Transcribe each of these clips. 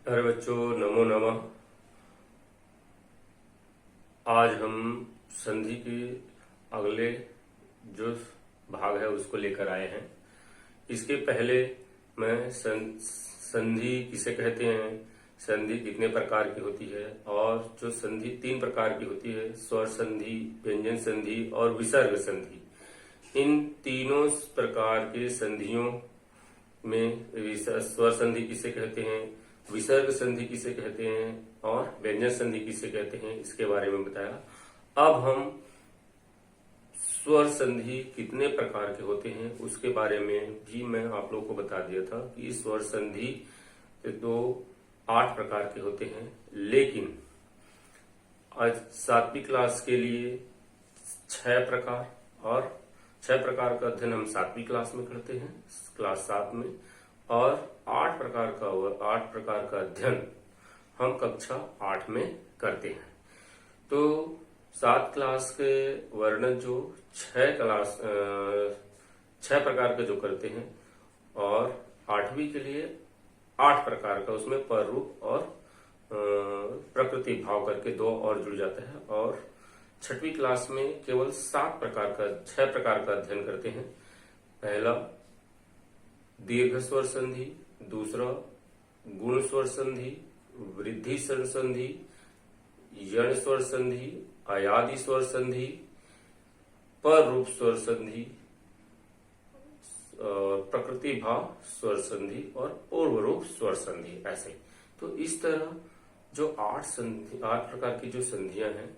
अरे बच्चों, नमो नमः। आज हम संधि के अगले जो भाग है उसको लेकर आए हैं। इसके पहले मैं संधि किसे कहते हैं, संधि कितने प्रकार की होती है, और जो संधि 3 प्रकार की होती है, स्वर संधि, व्यंजन संधि और विसर्ग संधि। इन तीनों प्रकार के संधियों में स्वर संधि किसे कहते हैं, विसर्ग संधि किसे कहते हैं और व्यंजन संधि किसे कहते हैं, इसके बारे में बताया। अब हम स्वर संधि कितने प्रकार के होते हैं उसके बारे में भी मैं आप लोगों को बता दिया था कि स्वर संधि तो 8 प्रकार के होते हैं, लेकिन आज 7वीं क्लास के लिए 6 प्रकार, और 6 प्रकार का अध्ययन हम 7वीं क्लास में करते हैं, क्लास 7 में, और 8 प्रकार का अध्ययन हम कक्षा 8 में करते हैं। तो 7 क्लास के वर्णन जो 6 प्रकार के जो करते हैं, और 8वीं के लिए 8 प्रकार का, उसमें पर रूप और प्रकृति भाव करके 2 और जुड़ जाता है, और 6वीं क्लास में केवल 6 प्रकार का अध्ययन करते हैं। पहला दीर्घ स्वर संधि, दूसरा गुण स्वर संधि, वृद्धि स्वर संधि, यण स्वर संधि, अयादि स्वर संधि, पर रूप स्वर संधि, प्रकृति भाव स्वर संधि और पूर्व रूप स्वर संधि। ऐसे तो इस तरह जो 8 प्रकार की जो संधियां हैं,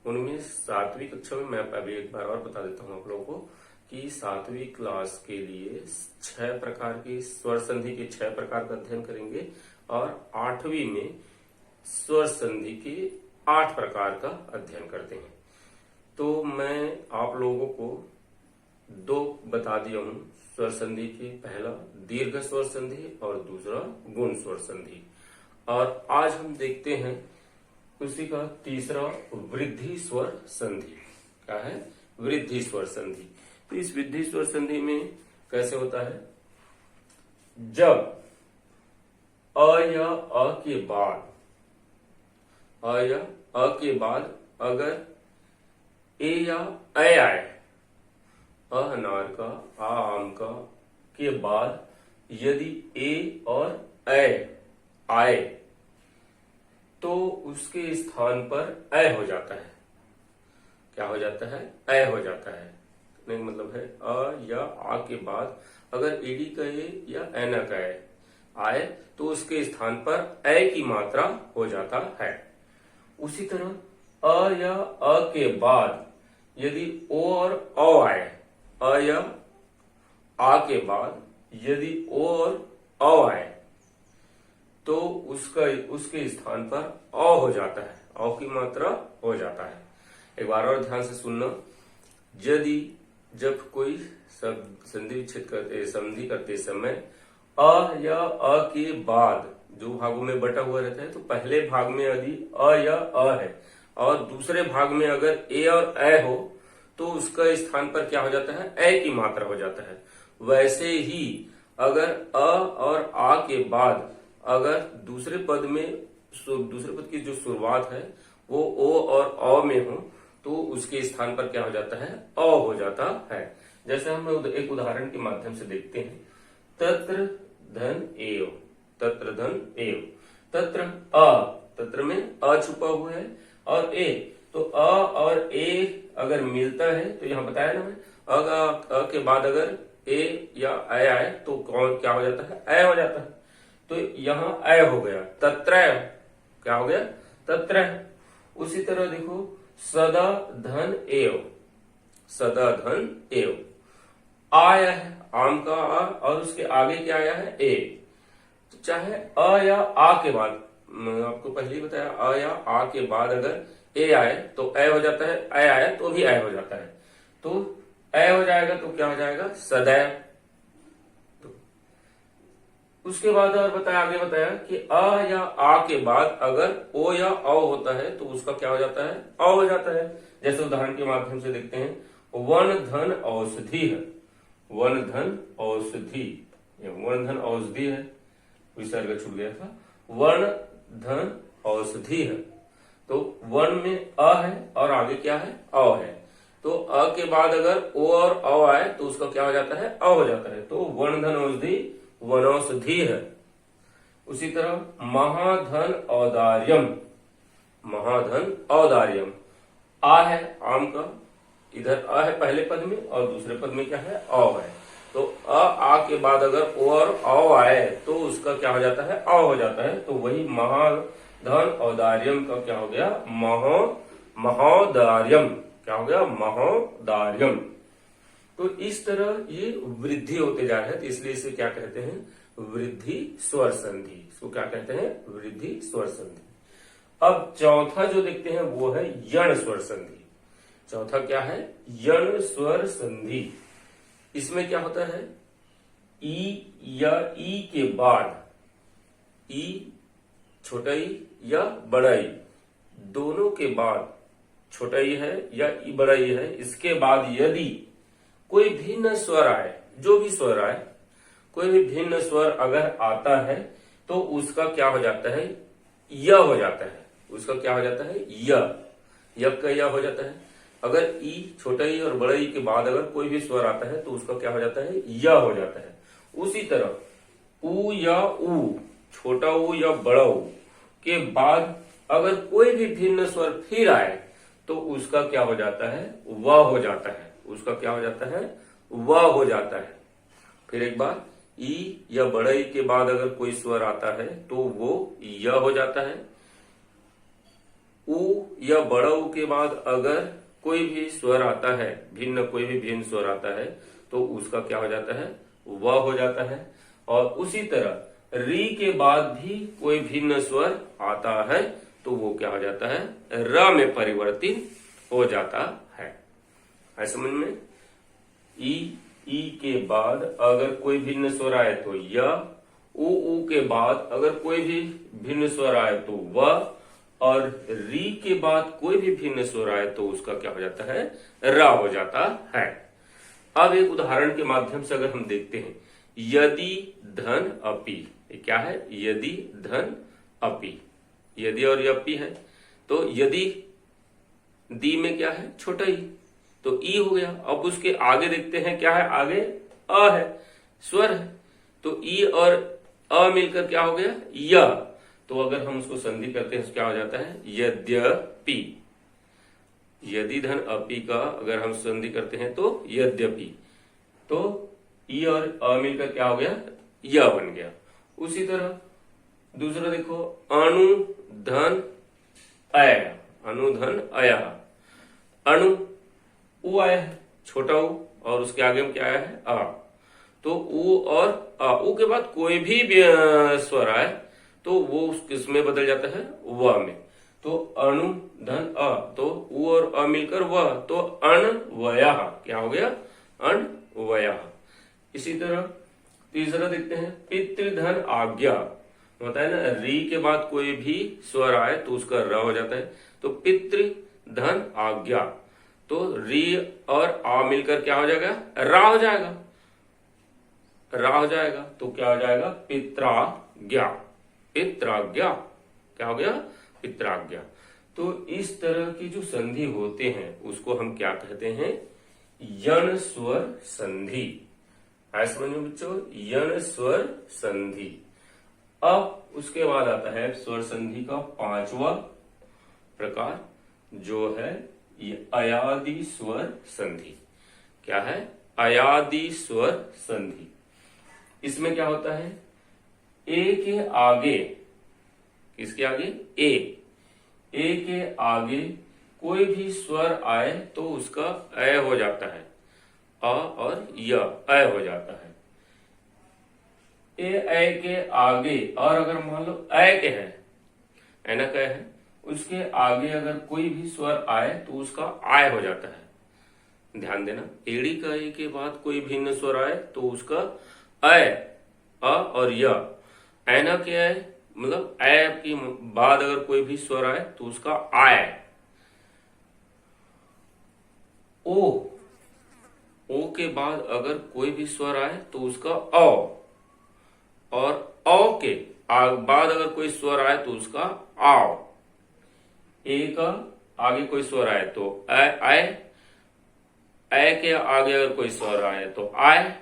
उनमें 7वीं कक्षा में मैं अभी एक बार और बता देता हूं आप लोगों को कि 7वीं क्लास के लिए 6 प्रकार की स्वर संधि के 6 प्रकार का अध्ययन करेंगे, और 8वीं में स्वर संधि के 8 प्रकार का अध्ययन करते हैं। तो मैं आप लोगों को 2 बता दिया हूं स्वर संधि के, पहला दीर्घ स्वर संधि और दूसरा गुण स्वर संधि। और आज हम देखते हैं उसी का तीसरा वृद्धि स्वर संधि। क्या है? वृद्धि स्वर संधि। तो इस वृद्धि स्वर संधि में कैसे होता है, जब अ या अ के बाद अगर ए या ऐ आए, अ अनार का, आ आम का के बाद यदि ए और ऐ आए तो उसके स्थान पर ऐ हो जाता है। क्या हो जाता है? ऐ हो जाता है। नहीं, मतलब है अ या आ के बाद अगर एडी का ए या एना का ए आए तो उसके स्थान पर ऐ की मात्रा हो जाता है। उसी तरह अ या अ के बाद यदि ओ और औ आए, अ या आ के बाद यदि ओ और औ आए तो उसके स्थान पर अ हो जाता है, अ की मात्रा हो जाता है। एक बार और ध्यान से सुनना, जब कोई संधि करते समय अ या अ के बाद जो भागों में बटा हुआ रहता है, तो पहले भाग में यदि अ या अ है और दूसरे भाग में अगर ए और ऐ हो तो उसका स्थान पर क्या हो जाता है? ऐ की मात्रा हो जाता है। वैसे ही अगर अ और आ के बाद अगर दूसरे पद की जो शुरुआत है वो ओ और अ में हो तो उसके स्थान पर क्या हो जाता है? अ हो जाता है। जैसे हम एक उदाहरण के माध्यम से देखते हैं। तत्र धन एव, तत्र धन एव, तत्र तत्र में अ छुपा हुआ है और ए, तो अ और ए अगर मिलता है तो यहां बताया ना मैं, अ के बाद अगर ए या ऐ आए तो क्या हो जाता है? ऐ हो जाता है। तो यहां ऐ हो गया, तत्र क्या हो गया? तत्र। उसी तरह देखो सदा धन एव, सदा धन एव, आया है आम का आ और उसके आगे क्या आया है? ए। तो चाहे अ या आ के बाद, मैंने आपको पहले ही बताया, अ या आ के बाद अगर ए आए तो ए हो जाता है, ऐ आया तो भी ऐ हो जाता है। तो ऐ हो जाएगा तो क्या हो जाएगा? सदैव। तो उसके बाद और आगे बताया कि अ या आ के बाद अगर ओ या औ होता है तो उसका क्या हो जाता है? अ हो जाता है। जैसे उदाहरण के माध्यम से देखते हैं, वन धन औषधि है, वन धन औषधि, वन धन औषधि है, विसर्ग छूट गया था। वर्ण धन औषधि है। तो वर्ण में अ है और आगे क्या है, अ है। तो अ के बाद अगर ओ और अ आए तो उसका क्या हो जाता है, अ हो जाता है। तो वर्ण धन औषधि वनौषधि है। उसी तरह महाधन औदार्यम, महाधन औदार्यम, आ है आम का, इधर अ है पहले पद में और दूसरे पद में क्या है, अ है। तो आ के बाद अगर ओ और औ आए तो उसका क्या हो जाता है, अ हो जाता है। तो वही महाधन औदार्यम का क्या हो गया, महोदार्यम, क्या हो गया, महोदार्यम। तो इस तरह ये वृद्धि होते जा रहे हैं, तो इसलिए इसे क्या कहते हैं, वृद्धि स्वर संधि। इसको क्या कहते हैं, वृद्धि स्वर संधि। अब चौथा जो देखते हैं वो है यण स्वर संधि। चौथा क्या है, यण स्वर संधि। इसमें क्या होता है, ई या ई के बाद, ई छोटा ई या बड़ा ई, दोनों के बाद, छोटा ई है या ई बड़ा ई है, इसके बाद यदि कोई भिन्न स्वर आए, जो भी स्वर आए, कोई भी भिन्न स्वर अगर आता है तो उसका क्या हो जाता है, य हो जाता है। उसका क्या हो जाता है, य का य हो जाता है। अगर ई, छोटा ई और बड़ा ई के बाद अगर कोई भी स्वर आता है तो उसका क्या हो जाता है, य हो जाता है। उसी तरह ऊ या ऊ, छोटा ऊ या बड़ा ऊ के बाद अगर कोई भी भिन्न स्वर फिर आए तो उसका क्या हो जाता है, व हो जाता है। उसका क्या हो जाता है, व हो जाता है। फिर एक बार, ई या बड़ा ई के बाद अगर कोई स्वर आता है तो वो य हो जाता है। ऊ या बड़ा ऊ के बाद अगर कोई भी स्वर आता है, भिन्न कोई भी भिन्न स्वर आता है तो उसका क्या हो जाता है, व हो जाता है। और उसी तरह री के बाद भी कोई भिन्न स्वर आता है तो वो क्या हो जाता है, र में परिवर्तित हो जाता है। है समझ में, ई के बाद अगर कोई भिन्न स्वर आए तो य, ऊ के बाद अगर कोई भी भिन्न स्वर आए तो व, और री के बाद कोई भी भिन्न स्वर आए तो उसका क्या हो जाता है, रा हो जाता है। अब एक उदाहरण के माध्यम से अगर हम देखते हैं, यदि धन अपि, क्या है, यदि धन अपि, यदि और अपि है। तो यदि दी में क्या है, छोटा ई, तो ई हो गया। अब उसके आगे देखते हैं क्या है, आगे अ है, स्वर है। तो ई और अ मिलकर क्या हो गया, य। तो अगर हम उसको संधि करते हैं तो क्या हो जाता है, यद्यपि। यदि धन अपि का अगर हम संधि करते हैं तो यद्यपि। तो ई और अ मिलकर क्या हो गया, य बन गया। उसी तरह दूसरा देखो, अणु धन अय, अणु धन अय, अणु ऊ आया है, छोटा ऊ, और उसके आगे में क्या आया है, आ। तो ऊ और आ, ऊ के बाद कोई भी स्वर आए तो वो किसमें बदल जाता है, व में। तो अणु धन अ, तो ऊ और अ मिलकर व, तो अणवयः, क्या हो गया, अणवयः। इसी तरह तीसरा देखते हैं, पितृधन आज्ञा। होता है ना, री के बाद कोई भी स्वर आए तो उसका र हो जाता है। तो पितृधन आज्ञा, तो री और आ मिलकर क्या हो जाएगा, रा हो जाएगा, रा हो जाएगा। तो क्या हो जाएगा, पित्राज्ञा, पित्राज्ञा, क्या हो गया, पित्राज्ञा। तो इस तरह की जो संधि होते हैं उसको हम क्या कहते हैं, यण स्वर संधि। ऐसे समझ में बच्चों, यण स्वर संधि। अब उसके बाद आता है स्वर संधि का पांचवा प्रकार, जो है ये अयादि स्वर संधि। क्या है, अयादि स्वर संधि। इसमें क्या होता है, ए के आगे, किसके आगे, ए के आगे कोई भी स्वर आए तो उसका अय हो जाता है, अ और य, अय हो जाता है। ए अय के आगे, और अगर मान लो अय के है, ऐना का है, उसके आगे अगर कोई भी स्वर आए तो उसका आय हो जाता है। ध्यान देना, एड़ी का ए के बाद कोई भिन्न स्वर आए तो उसका अय, अ और य। ऐना के अय मतलब अय के बाद अगर कोई भी स्वर आए तो उसका आय। ओ के बाद अगर कोई भी स्वर आए तो उसका औ, और औ के बाद अगर कोई स्वर आए तो उसका आओ, ए का आगे कोई स्वर आए तो आए, ए के आगे अगर कोई स्वर आए तो आए,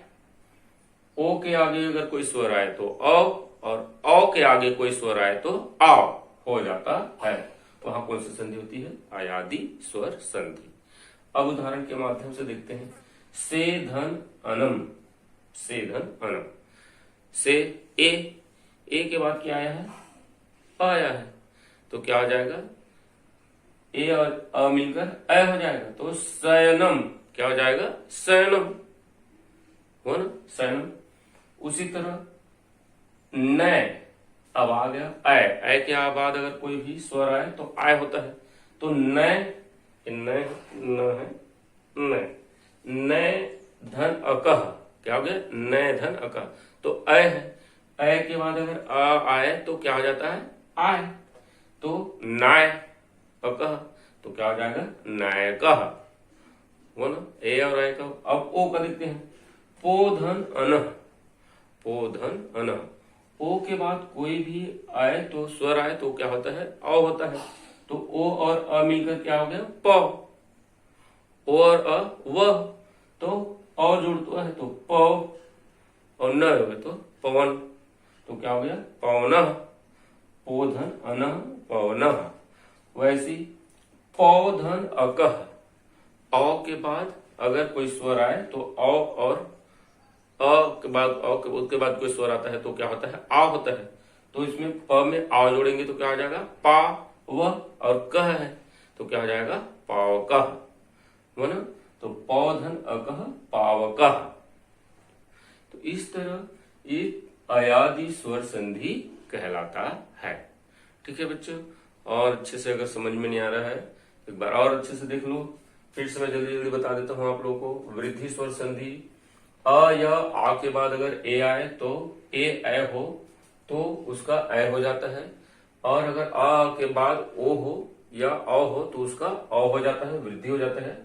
ओ के आगे अगर कोई स्वर आए तो औ, और औ के आगे कोई स्वर आए तो आओ हो जाता है। वहां कौन सी संधि होती है? अयादि स्वर संधि। अब उदाहरण के माध्यम से देखते हैं। से धन अनम, से धन अनम, से ए के बाद क्या आया है? आया है, तो क्या हो जाएगा? ए और अ मिलकर अ हो जाएगा, तो शयनम क्या हो जाएगा? शयनम, हो ना, शयनम। उसी तरह न, अब आ गया ऐ के बाद अगर कोई भी स्वर आए तो आय होता है, तो न है, न धन अकह, क्या हो गया? न धन अकह, तो अ है, अ के बाद अगर आ आए तो क्या हो जाता है? आय, तो नाय अकह, तो क्या हो जाएगा? नायकह, वो ना, ए और आय का। अब ओ का देखते हैं। पोधन अनह, पोधन अनह, ओ के बाद कोई भी आए तो स्वर आए तो क्या होता है? अ होता है, तो ओ और अ मिलकर क्या हो गया? प, ओ और अ वह, तो अ जुड़ता है तो प, और न हो गया तो पवन, तो क्या हो गया? पवनः, पोधन अनः पवनः। वैसी पौधन अकह, अ के बाद अगर कोई स्वर आए तो अ और अ के बाद उसके बाद कोई स्वर आता है तो क्या होता है? आ होता है, तो इसमें प में आ जोड़ेंगे तो क्या हो जाएगा? पा व, और कह है तो क्या हो जाएगा? पावकह, वो ना, तो पौधन अकह पावकह। तो इस तरह एक अयादि स्वर संधि कहलाता है। ठीक है बच्चों, और अच्छे से अगर समझ में नहीं आ रहा है एक बार और अच्छे से देख लो। फिर से मैं जल्दी जल्दी बता देता हूं आप लोगों को। वृद्धि स्वर संधि, अ या आ के बाद अगर ए आए तो ए हो तो उसका ए हो जाता है, और अगर आ के बाद ओ हो या अ हो तो उसका अ हो जाता है, वृद्धि हो जाता है।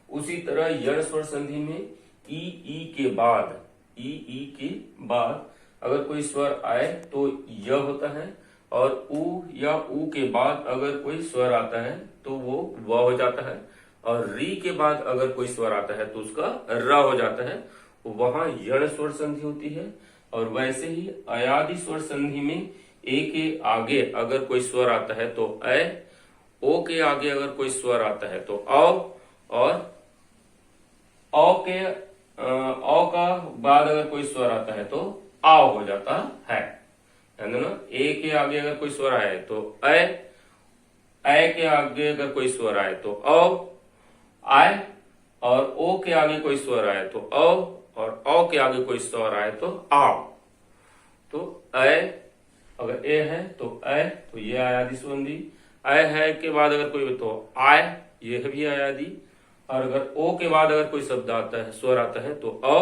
उसी तरह यण स्वर संधि में ई के बाद, ई के बाद अगर कोई स्वर आए तो य होता है, और उ या उ के बाद अगर कोई स्वर आता है तो वो व हो जाता है, और री के बाद अगर कोई स्वर आता है तो उसका र हो जाता है, वहां यण स्वर संधि होती है। और वैसे ही अयादि स्वर संधि में ए के आगे अगर कोई स्वर आता है तो अ, ओ के आगे अगर कोई स्वर आता है तो औ, और औ का बाद अगर कोई स्वर आता है तो आओ हो जाता है। ना, ए के आगे अगर कोई स्वर आए तो अ के आगे अगर कोई स्वर आए तो औ, आय, और ओ के आगे कोई स्वर आए तो औ, और औ के आगे कोई स्वर आए तो आओ। तो अ अगर ए है तो अ, तो ये अयादि संधि। अ है के बाद अगर कोई तो आय, यह भी अयादि। और अगर ओ के बाद अगर कोई शब्द आता है, स्वर आता है तो औ,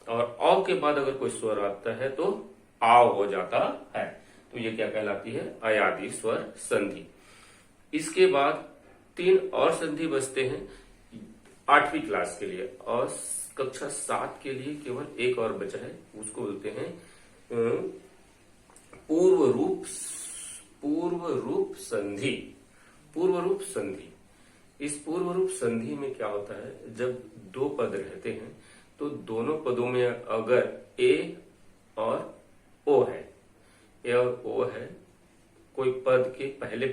और औ के बाद अगर कोई स्वर आता है तो आओ हो जाता है। तो ये क्या कहलाती है? अयादि स्वर संधि। इसके बाद तीन और संधि बचते हैं 8वीं क्लास के लिए, और कक्षा 7 के लिए केवल एक और बचा है, उसको बोलते हैं पूर्व रूप संधि। पूर्व रूप संधि, इस पूर्व रूप संधि में क्या होता है? जब दो पद रहते हैं तो दोनों पदों में अगर ए और ओ है, ए और ओ है, कोई पद के पहले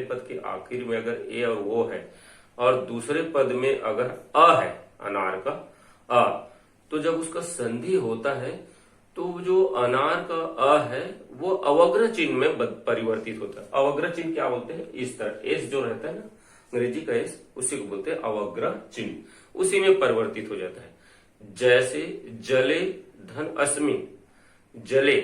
पद के आखिर में अगर ए और ओ है, और दूसरे पद में अगर अ है, अनार का अ, तो जब उसका संधि होता है तो जो अनार का अ है वो अवग्र चिन्ह में परिवर्तित होता है। अवग्र चिन्ह क्या बोलते हैं? इस तरह एस जो रहता है ना, अंग्रेजी का एस, उसी को बोलते हैं अवग्र चिन्ह, उसी में परिवर्तित हो जाता है। जैसे जले धन अस्मिन, जले,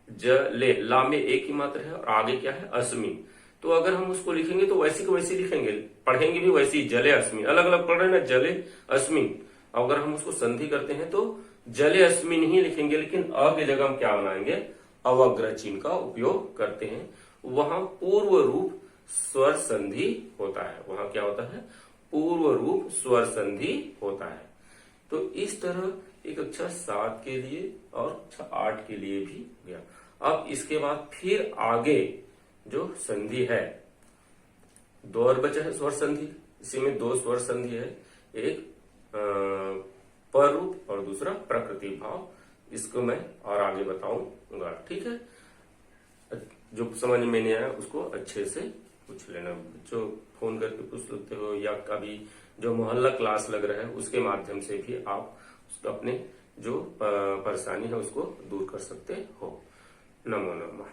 जले, ला में एक ही मात्र है और आगे क्या है? अस्मिन। तो अगर हम उसको लिखेंगे तो वैसी को वैसी लिखेंगे, पढ़ेंगे भी वैसी, जले अस्मिन, अलग अलग पढ़ रहे हैं ना, जले अस्मिन। अगर हम उसको संधि करते हैं तो जले अस्मिन ही लिखेंगे, लेकिन अ की जगह हम क्या बनाएंगे? अवग्र चिन्ह का उपयोग करते हैं। वहां पूर्व रूप स्वर संधि होता है, वहां क्या होता है? पूर्व रूप स्वर संधि होता है। तो इस तरह एक कक्षा 7 के लिए और कक्षा 8 के लिए भी गया। अब इसके बाद फिर आगे जो संधि है, दो और बचा है स्वर संधि। इसी में दो स्वर संधि है, एक पर रूप और दूसरा प्रकृति भाव। इसको मैं और आगे बताऊंगा, ठीक है। जो समझ में नहीं आया उसको अच्छे से पूछ लेना, जो फोन करके पूछ सकते हो, या कभी जो मोहल्ला क्लास लग रहा है उसके माध्यम से भी आप अपने जो परेशानी है उसको दूर कर सकते हो। नमो नमः।